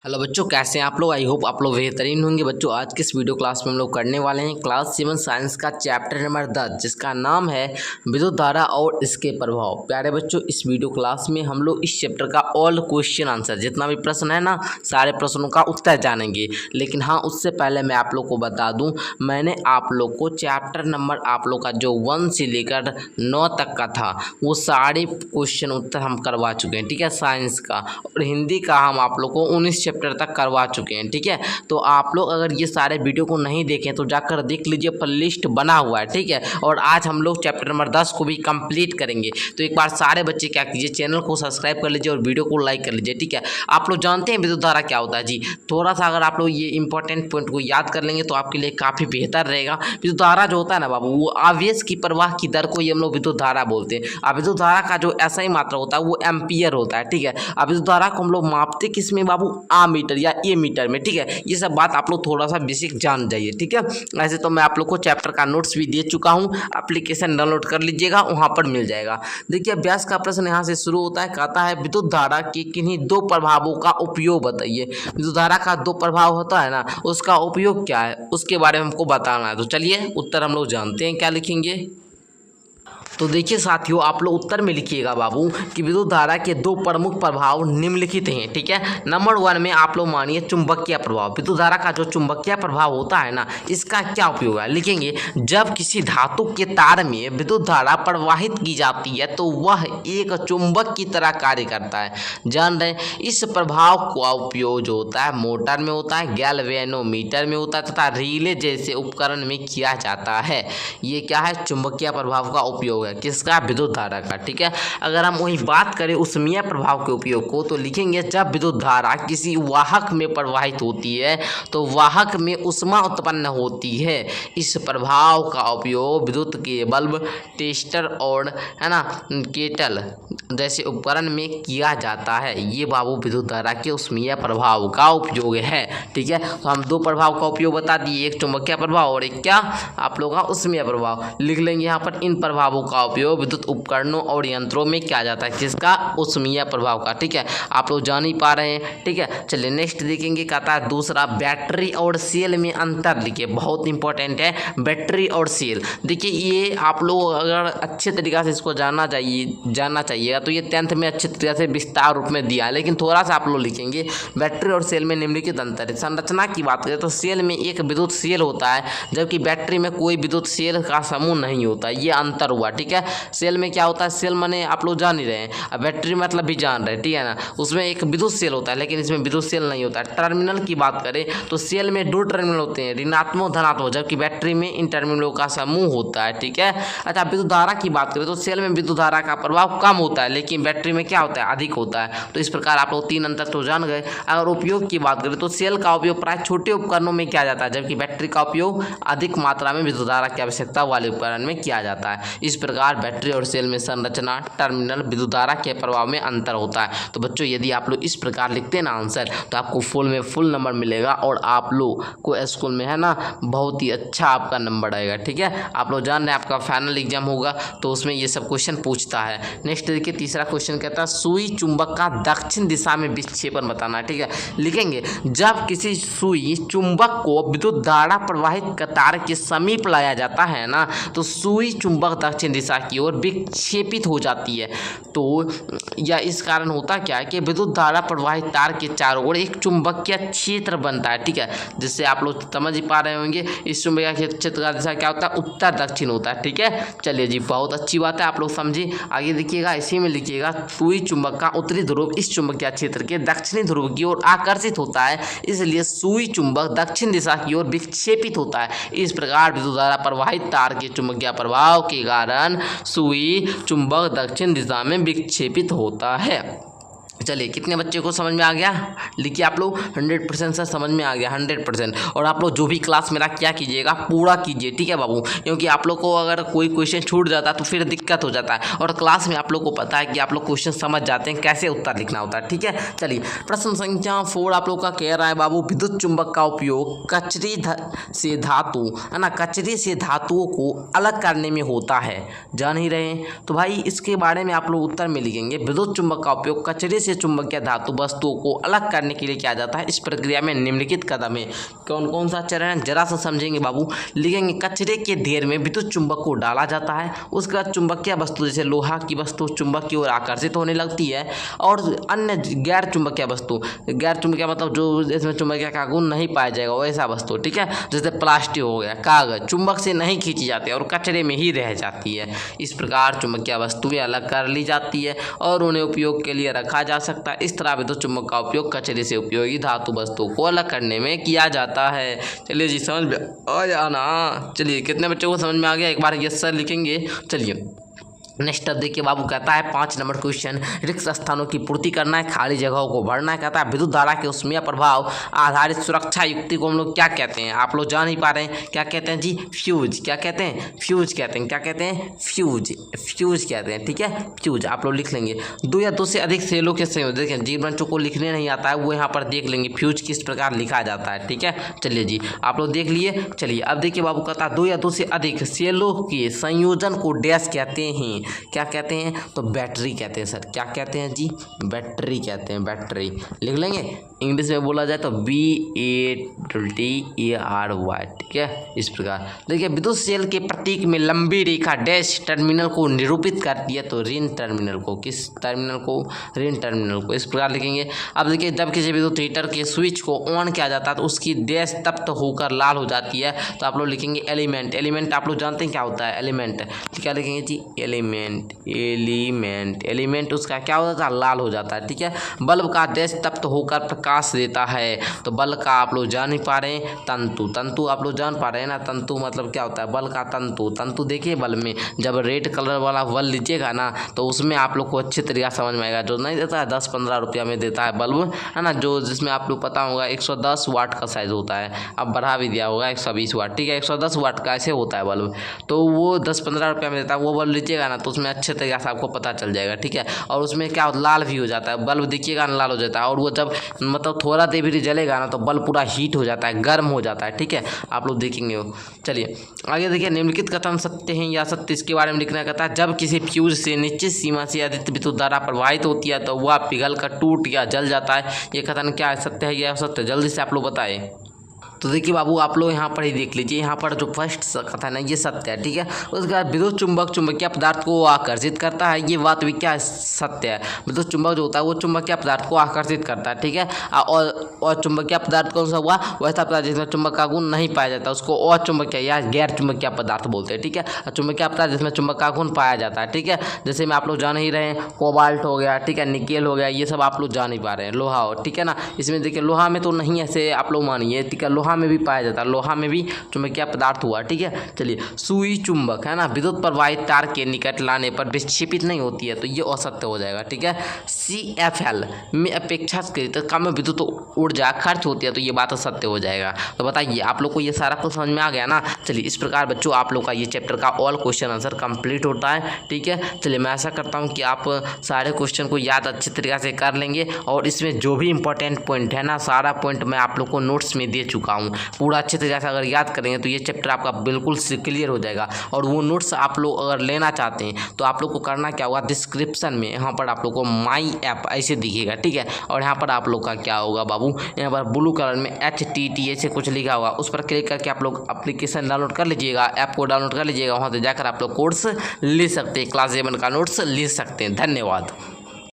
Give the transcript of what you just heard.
Hello बच्चों, कैसे हैं आप लोग। आई होप आप लोग बेहतरीन होंगे। बच्चों आज के इस वीडियो क्लास में हम लोग करने वाले हैं क्लास 7 साइंस का चैप्टर नंबर 10 जिसका नाम है विद्युत धारा और इसके प्रभाव। प्यारे बच्चों, इस वीडियो क्लास में हम लोग इस चैप्टर का ऑल क्वेश्चन आंसर जितना भी प्रश्न है ना, सारे प्रश्नों का उत्तर जानेंगे। लेकिन हाँ, उससे पहले मैं आप लोग को बता दूँ, मैंने आप लोग को चैप्टर नंबर आप लोग का जो 1 से लेकर 9 तक का था वो सारे क्वेश्चन उत्तर हम करवा चुके हैं। ठीक है, साइंस का और हिंदी का हम आप लोग को 19 चैप्टर तक करवा चुके हैं। ठीक है, तो आप लोग अगर ये सारे वीडियो को नहीं देखें तो जाकर देख लीजिए, प्लेलिस्ट बना हुआ है। ठीक है, और आज हम लोग चैप्टर नंबर 10 को भी कंप्लीट करेंगे। तो एक बार सारे बच्चे क्या कीजिए, चैनल को सब्सक्राइब कर लीजिए और वीडियो को लाइक कर लीजिए। ठीक है, आप लोग जानते हैं विद्युत धारा क्या होता है जी। थोड़ा सा अगर आप लोग ये इंपॉर्टेंट पॉइंट को याद कर लेंगे तो आपके लिए काफ़ी बेहतर रहेगा। विद्युत धारा जो होता है ना बाबू, वो आवेश की प्रवाह की दर को ये हम लोग विद्युत धारा बोलते हैं। अब विद्युत धारा का जो ऐसा ही मात्रा होता है वो एम्पियर होता है। ठीक है, अब विद्युत धारा को हम लोग मापते किस में बाबू, मीटर या ए मीटर में। ठीक है, ये सब बात आप लोग थोड़ा सा बेसिक जान जाइए। ठीक है, ऐसे तो मैं आप लोग को चैप्टर का नोट्स भी दे चुका हूँ, एप्लीकेशन डाउनलोड कर लीजिएगा, वहाँ पर मिल जाएगा। देखिए, अभ्यास का प्रश्न यहाँ से शुरू होता है। कहता है विद्युत धारा के किन्हीं दो प्रभावों का उपयोग बताइए। विद्युत धारा का दो प्रभाव होता है ना, उसका उपयोग क्या है उसके बारे में हमको बताना है। तो चलिए उत्तर हम लोग जानते हैं, क्या लिखेंगे। तो देखिए साथियों, आप लोग उत्तर में लिखिएगा बाबू कि विद्युत धारा के दो प्रमुख प्रभाव निम्नलिखित हैं। ठीक है, नंबर 1 में आप लोग मानिए चुंबकीय प्रभाव। विद्युत धारा का जो चुंबकीय प्रभाव होता है ना, इसका क्या उपयोग है लिखेंगे। जब किसी धातु के तार में विद्युत धारा प्रवाहित की जाती है तो वह एक चुंबक की तरह कार्य करता है। जान रहे, इस प्रभाव का उपयोग जो होता है मोटर में होता है, गैल्वेनोमीटर में होता है तथा रिले जैसे उपकरण में किया जाता है। ये क्या है, चुंबकीय प्रभाव का उपयोग है। किसका, विद्युत धारा का। ठीक है, अगर हम वही बात करें उष्मीय प्रभाव के उपयोग को तो लिखेंगे जब विद्युत धारा किसी वाहक में प्रवाहित होती है तो वाहक में ऊष्मा उत्पन्न होती है। इस प्रभाव का उपयोग विद्युत के बल्ब, टेस्टर और है ना केटल जैसे उपकरण में किया जाता है। ये बाबू विद्युत धारा के उष्मीय प्रभाव का उपयोग है। ठीक है, तो हम दो प्रभाव का उपयोग बता दिए, एक चुंबकीय प्रभाव और एक क्या आप लोगों का उष्मीय प्रभाव। लिख लेंगे यहाँ पर इन प्रभावों का उपयोग विद्युत उपकरणों और यंत्रों में किया जाता है। किसका, उष्मीय प्रभाव का। ठीक है, आप लोग जान ही पा रहे हैं। ठीक है, चलिए नेक्स्ट देखेंगे। कहता है दूसरा, बैटरी और सेल में अंतर लिखिए। बहुत इंपॉर्टेंट है बैटरी और सेल। देखिए, ये आप लोग अगर अच्छे तरीक़ा से इसको जानना चाहिएगा तो ये 10th में अच्छे तरीके से विस्तार रूप में दिया है। लेकिन थोड़ा सा आप लोग लिखेंगे बैटरी और सेल में निम्नलिखित अंतर है। संरचना की बात करें तो सेल में एक विद्युत सेल होता है जबकि बैटरी में कोई विद्युत सेल का समूह नहीं होता। ये अंतर हुआ। ठीक है, सेल में क्या होता है, सेल माने आप लोग जान ही रहे हैं, अब बैटरी मतलब भी जान रहे हैं। ठीक है ना, उसमें एक विद्युत सेल होता है लेकिन इसमें विद्युत सेल नहीं होता है। टर्मिनल की बात करें तो सेल में 2 टर्मिनल होते हैं, ऋणात्मक धनात्मक, जबकि बैटरी में इन टर्मिनलों का समूह होता है। ठीक है, अच्छा विद्युत धारा की बात करें तो सेल में विद्युत धारा का प्रभाव कम होता है लेकिन बैटरी में क्या होता है, अधिक होता है। तो इस प्रकार आप लोग 3 अंतर तो जान गए। अगर उपयोग की बात करें तो सेल का उपयोग प्राय छोटे उपकरणों में किया जाता है जबकि बैटरी का उपयोग अधिक मात्रा में विद्युत धारा की आवश्यकता वाले उपकरण में किया जाता है। इस प्रकार बैटरी और सेल में संरचना, टर्मिनल, विद्युत धारा के प्रभाव में अंतर होता है। तो बच्चों यदि आप लोग इस प्रकार लिखते हैं ना आंसर तो आपको फुल नंबर मिलेगा और आप लोग को स्कूल में है ना बहुत ही अच्छा आपका नंबर आएगा। ठीक है, आप लोग जान रहे हैं आपका फाइनल एग्जाम होगा तो उसमें ये सब क्वेश्चन पूछता है। नेक्स्ट देखिए, तीसरा क्वेश्चन कहता है सुई चुंबक का दक्षिण दिशा में विक्षेपण बताना है। ठीक है, लिखेंगे जब किसी सुई चुंबक को विद्युत धारा प्रवाहित तार के समीप लाया जाता है ना तो सुई चुंबक दक्षिण दिशा की ओर विक्षेपित हो जाती है। तो या इस कारण होता क्या है कि विद्युत धारा प्रवाहित तार के चारों ओर एक चुंबकीय क्षेत्र बनता है। ठीक है, जिससे आप लोग समझ ही पा रहे होंगे इस चुंबकीय क्षेत्र का दिशा क्या होता है, उत्तर दक्षिण होता है। ठीक है, चलिए जी बहुत अच्छी बात है, आप लोग समझिए। आगे देखिएगा, इसी में लिखिएगा सुई चुंबक का उत्तरी ध्रुव इस चुंबकीय क्षेत्र के दक्षिणी ध्रुव की ओर आकर्षित होता है, इसलिए सुई चुंबक दक्षिण दिशा की ओर विक्षेपित होता है। इस प्रकार विद्युत धारा प्रवाहित तार के चुंबकीय प्रभाव के कारण सुई चुंबक दक्षिण दिशा में विक्षेपित होता है। चलिए कितने बच्चे को समझ में आ गया, लिखिए आप लोग 100% से समझ में आ गया 100%। और आप लोग जो भी क्लास मेरा क्या कीजिएगा, पूरा कीजिए। ठीक है बाबू, क्योंकि आप लोग को अगर कोई क्वेश्चन छूट जाता है तो फिर दिक्कत हो जाता है और क्लास में आप लोग को पता है कि आप लोग क्वेश्चन समझ जाते हैं कैसे उत्तर लिखना होता है। ठीक है, चलिए प्रश्न संख्या 4 आप लोग का कह रहा है बाबू विद्युत चुंबक का उपयोग कचरे से धातु है ना, कचरे से धातुओं को अलग करने में होता है। जान ही रहे हैं तो भाई इसके बारे में आप लोग उत्तर में लिखेंगे विद्युत चुंबक का उपयोग कचरे से चुंबकीय धातु वस्तुओं को अलग करने के लिए किया जाता है। इस प्रक्रिया में निम्नलिखित कदम है। कौन कौन सा चरण है जरा सा समझेंगे बाबू। लिखेंगे कचरे के ढेर में विद्युत चुंबक को डाला जाता है, उसके बाद चुंबकीय वस्तु जैसे लोहा की वस्तु चुंबक की ओर आकर्षित होने लगती है, और अन्य गैर चुंबकीय वस्तु, गैर चुंबकीय मतलब जो इसमें चुंबकीय का गुण नहीं पाया जाएगा वैसा वस्तु, ठीक है, जैसे प्लास्टिक हो गया, कागज, चुंबक से नहीं खींची जाती है और कचरे में ही रह जाती है। इस प्रकार चुंबकीय वस्तुएं अलग कर ली जाती है और उन्हें उपयोग के लिए रखा जा सकता है। इस तरह विद्युत चुंबक का उपयोग कचरे से उपयोगी धातु वस्तुओं को अलग करने में किया जाता है। चलिए जी समझ में आ जाना। चलिए कितने बच्चों को समझ में आ गया, एक बार यस सर लिखेंगे। चलिए नेक्स्ट अब देखिए बाबू, कहता है 5 नंबर क्वेश्चन, रिक्त स्थानों की पूर्ति करना है, खाली जगहों को भरना है। कहता है विद्युत धारा के उष्मीय प्रभाव आधारित सुरक्षा युक्ति को हम लोग क्या कहते हैं, आप लोग जान ही पा रहे हैं, क्या कहते हैं जी, फ्यूज। क्या कहते हैं, फ्यूज कहते हैं। क्या कहते हैं, फ्यूज, फ्यूज कहते हैं, ठीक है, फ्यूज आप लोग लिख लेंगे। 2 या 2 से अधिक सेलों के संयोजन, देखिए जिन बच्चों को लिखने नहीं आता है वो यहाँ पर देख लेंगे फ्यूज किस प्रकार लिखा जाता है, ठीक है। चलिए जी आप लोग देख लिए। चलिए अब देखिए बाबू, कहता है 2 या 2 से अधिक सेलों के संयोजन को डैश कहते हैं। क्या कहते हैं, तो बैटरी कहते हैं सर। क्या कहते हैं जी, बैटरी कहते हैं, बैटरी लिख लेंगे। इंग्लिश में बोला जाए तो BATTERY, ठीक है। इस प्रकार देखिए विद्युत सेल के प्रतीक में लंबी रेखा डैश टर्मिनल को निरूपित करती है, तो ऋण टर्मिनल को, किस टर्मिनल को, ऋण टर्मिनल को, इस प्रकार लिखेंगे। अब देखिए जब किसी विद्युत हीटर के स्विच को ऑन किया जाता है तो उसकी डैश तप्त होकर लाल हो जाती है, तो आप लोग लिखेंगे एलिमेंट। एलिमेंट आप लोग जानते हैं क्या होता है, एलिमेंट, क्या लिखेंगे जी, एलिमेंट, एलिमेंट, एलिमेंट उसका क्या हो जाता है, लाल हो जाता है, ठीक है। बल्ब का डैश तप्त होकर प्रकाश देता है, तो बल्ब का आप लोग जान ही पा रहे हैं तंतु, तंतु आप लोग जान पा रहे हैं ना, तंतु मतलब क्या होता है, बल्ब का तंतु, तंतु देखिए बल्ब में जब रेड कलर वाला बल्ब लीजिएगा ना तो उसमें आप लोग को अच्छी तरीका समझ में आएगा। जो नहीं देता है 10-15 रुपया में देता है बल्ब, है ना, जो जिसमें आप लोग पता होगा 110 वाट का साइज होता है, अब बढ़ा भी दिया होगा 120 वाट, ठीक है, 110 वाट का ऐसे होता है बल्ब, तो वो 10-15 रुपया में देता है। वो बल्ब लीजिएगा ना तो उसमें अच्छे तरीके से आपको पता चल जाएगा, ठीक है। और उसमें क्या लाल भी हो जाता है बल्ब, देखिएगा ना लाल हो जाता है, और वो जब मतलब थोड़ा देर भी जलेगा ना तो बल्ब पूरा हीट हो जाता है, गर्म हो जाता है, ठीक है, आप लोग देखेंगे वो। चलिए आगे देखिए, निम्नलिखित कथन सत्य हैं या सत्य, इसके बारे में लिखना कहता है। जब किसी फ्यूज से निश्चित सीमा से अधिक विद्युत धारा प्रवाहित होती है तो वह पिघल कर टूट या जल जाता है। ये कथन क्या है, सत्य है या असत्य, जल्दी से आप लोग बताएं। तो देखिए बाबू आप लोग यहाँ पर ही देख लीजिए, यहाँ पर जो फर्स्ट कथन है ये सत्य है, ठीक है। उसके बाद विद्युत चुंबक चुंबकीय पदार्थ को आकर्षित करता है, ये बात भी क्या है, सत्य है। विद्युत चुंबक जो होता है वो चुंबकीय पदार्थ को आकर्षित करता है, ठीक है। और चुंबकीय पदार्थ कौन सा हुआ, वैसा पदार्थ जिसमें चुंबक का गुण नहीं पाया जाता उसको अचुंबकीय या गैर चुंबकीय पदार्थ बोलते हैं, ठीक है। चुंबकीय पदार्थ जिसमें चुंबक का गुण पाया जाता है, ठीक है, जैसे में आप लोग जान ही रहे हैं, कोबाल्ट हो गया, ठीक है, निकेल हो गया, ये सब आप लोग जान ही पा रहे हैं, लोहा हो, ठीक है ना। इसमें देखिए लोहा में तो नहीं ऐसे आप लोग मानिए, ठीक है, लोहा में भी पाया जाता है, लोहा में भी चुंबकीय पदार्थ हुआ, ठीक है। चलिए सुई चुंबक है ना, विद्युत प्रवाहित तार के निकट लाने पर विक्षेपित नहीं होती है, तो ये असत्य हो जाएगा, ठीक है। CFL में अपेक्षाकृत कम विद्युत ऊर्जा खर्च होती है, तो ये बात असत्य हो जाएगा। तो बताइए आप लोग को ये सारा कुछ समझ में आ गया ना। चलिए इस प्रकार बच्चों आप लोग का ये चैप्टर का ऑल क्वेश्चन आंसर कंप्लीट होता है, ठीक है। चलिए मैं ऐसा करता हूँ कि आप सारे क्वेश्चन को याद अच्छी तरीके से कर लेंगे, और इसमें जो भी इंपॉर्टेंट पॉइंट है ना सारा पॉइंट मैं आप लोग को नोट्स में दे चुका हूँ। पूरा अच्छे तरीके से अगर याद करेंगे तो ये चैप्टर आपका बिल्कुल क्लियर हो जाएगा। और वो नोट्स आप लोग अगर लेना चाहते हैं तो आप लोग को करना क्या होगा, डिस्क्रिप्शन में यहाँ पर आप लोग को माई ऐप ऐसे दिखेगा, ठीक है। और यहाँ पर आप लोग का क्या होगा बाबू, यहाँ पर ब्लू कलर में HTT ऐसे कुछ लिखा होगा, उस पर क्लिक करके आप लोग एप्लीकेशन डाउनलोड कर लीजिएगा, ऐप को डाउनलोड कर लीजिएगा, वहाँ से जाकर आप लोग कोर्स ले सकते हैं, क्लास 7 का नोट्स ले सकते हैं। धन्यवाद।